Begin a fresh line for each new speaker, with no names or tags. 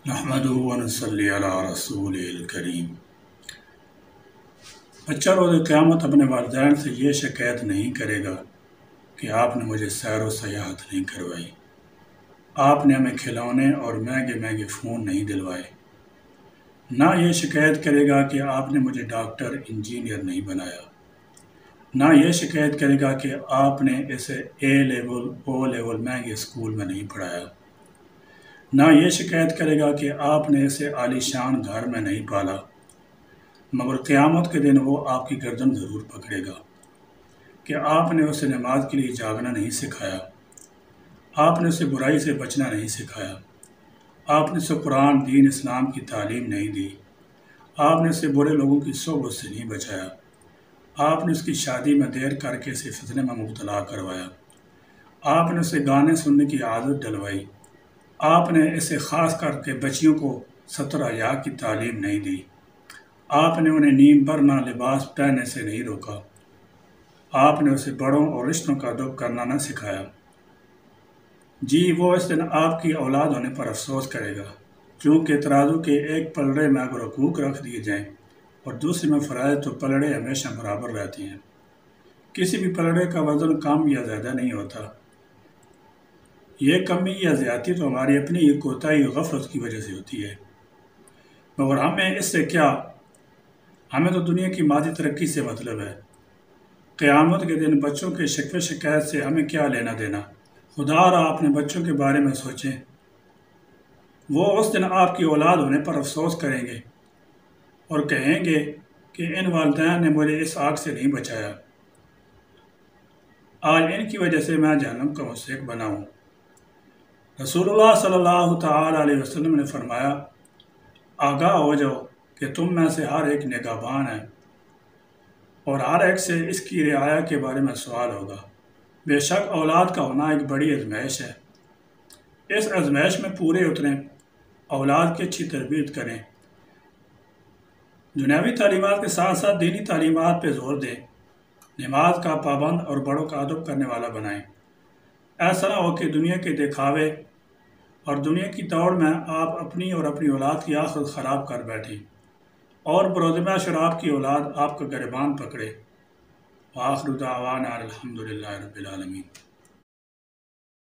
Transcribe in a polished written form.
نحمدہ ونصلی علی رسولہ الکریم۔ بچہ روز قیامت اپنے والدین سے یہ شکایت نہیں کرے گا کہ آپ نے مجھے سیر و سیاحت نہیں کروائی، آپ نے ہمیں کھلونے اور مہنگے مہنگے فون نہیں دلوائے۔ نہ یہ شکایت کرے گا کہ آپ نے مجھے ڈاکٹر انجینئر نہیں بنایا۔ نہ یہ شکایت کرے گا کہ آپ نے اسے اے لیول او لیول مہنگے اسکول میں نہیں پڑھایا۔ نہ یہ شکایت کرے گا کہ آپ نے اسے عالی شان گھر میں نہیں پالا، مگر قیامت کے دن وہ آپ کی گردن ضرور پکڑے گا کہ آپ نے اسے نماز کے لیے جاگنا نہیں سکھایا، آپ نے اسے برائی سے بچنا نہیں سکھایا، آپ نے اسے قرآن دین اسلام کی تعلیم نہیں دی، آپ نے اسے برے لوگوں کی صحبت سے نہیں بچایا، آپ نے اس کی شادی میں دیر کر کے اسے فتنے میں مبتلا کروایا، آپ نے اسے گانے سننے کی عادت ڈلوائی، آپ نے اسے خاص کر کے بچیوں کو ستر حیا کی تعلیم نہیں دی، آپ نے انہیں نیم بھر نہ لباس پہننے سے نہیں روکا، آپ نے اسے بڑوں اور رشتوں کا ادب کرنا نہ سکھایا۔ جی وہ اس دن آپ کی اولاد ہونے پر افسوس کرے گا، چونکہ ترازو کے ایک پلڑے میں اگر حقوق رکھ دیے جائیں اور دوسرے میں فرائض تو پلڑے ہمیشہ برابر رہتے ہیں، کسی بھی پلڑے کا وزن کم یا زیادہ نہیں ہوتا۔ یہ کمی یا زیادتی تو ہماری اپنی ہی کوتاہی و غفلت کی وجہ سے ہوتی ہے، مگر ہمیں اس سے کیا؟ ہمیں تو دنیا کی مادی ترقی سے مطلب ہے۔ قیامت کے دن بچوں کے شکوے شکایت سے ہمیں کیا لینا دینا؟ خدا را اپنے بچوں کے بارے میں سوچیں، وہ اس دن آپ کی اولاد ہونے پر افسوس کریں گے اور کہیں گے کہ ان والدین نے مجھے اس آگ سے نہیں بچایا، آج ان کی وجہ سے میں جہنم کا مستحق بنا ہوں۔ رسول اللہ صلی اللہ تعالیٰ علیہ وسلم نے فرمایا، آگاہ ہو جاؤ کہ تم میں سے ہر ایک نگہبان ہے اور ہر ایک سے اس کی رعایا کے بارے میں سوال ہوگا۔ بے شک اولاد کا ہونا ایک بڑی آزمائش ہے، اس آزمائش میں پورے اتریں، اولاد کی اچھی تربیت کریں، دنیاوی تعلیمات کے ساتھ ساتھ دینی تعلیمات پہ زور دیں، نماز کا پابند اور بڑوں کا ادب کرنے والا بنائیں۔ ایسا نہ ہو کہ دنیا کے دکھاوے اور دنیا کی دوڑ میں آپ اپنی اور اپنی اولاد کی آخرت خراب کر بیٹھیں اور بروز محشر آپ کی اولاد آپ کا گریبان پکڑے۔ وآخر دعوانا الحمدللہ رب العالمین۔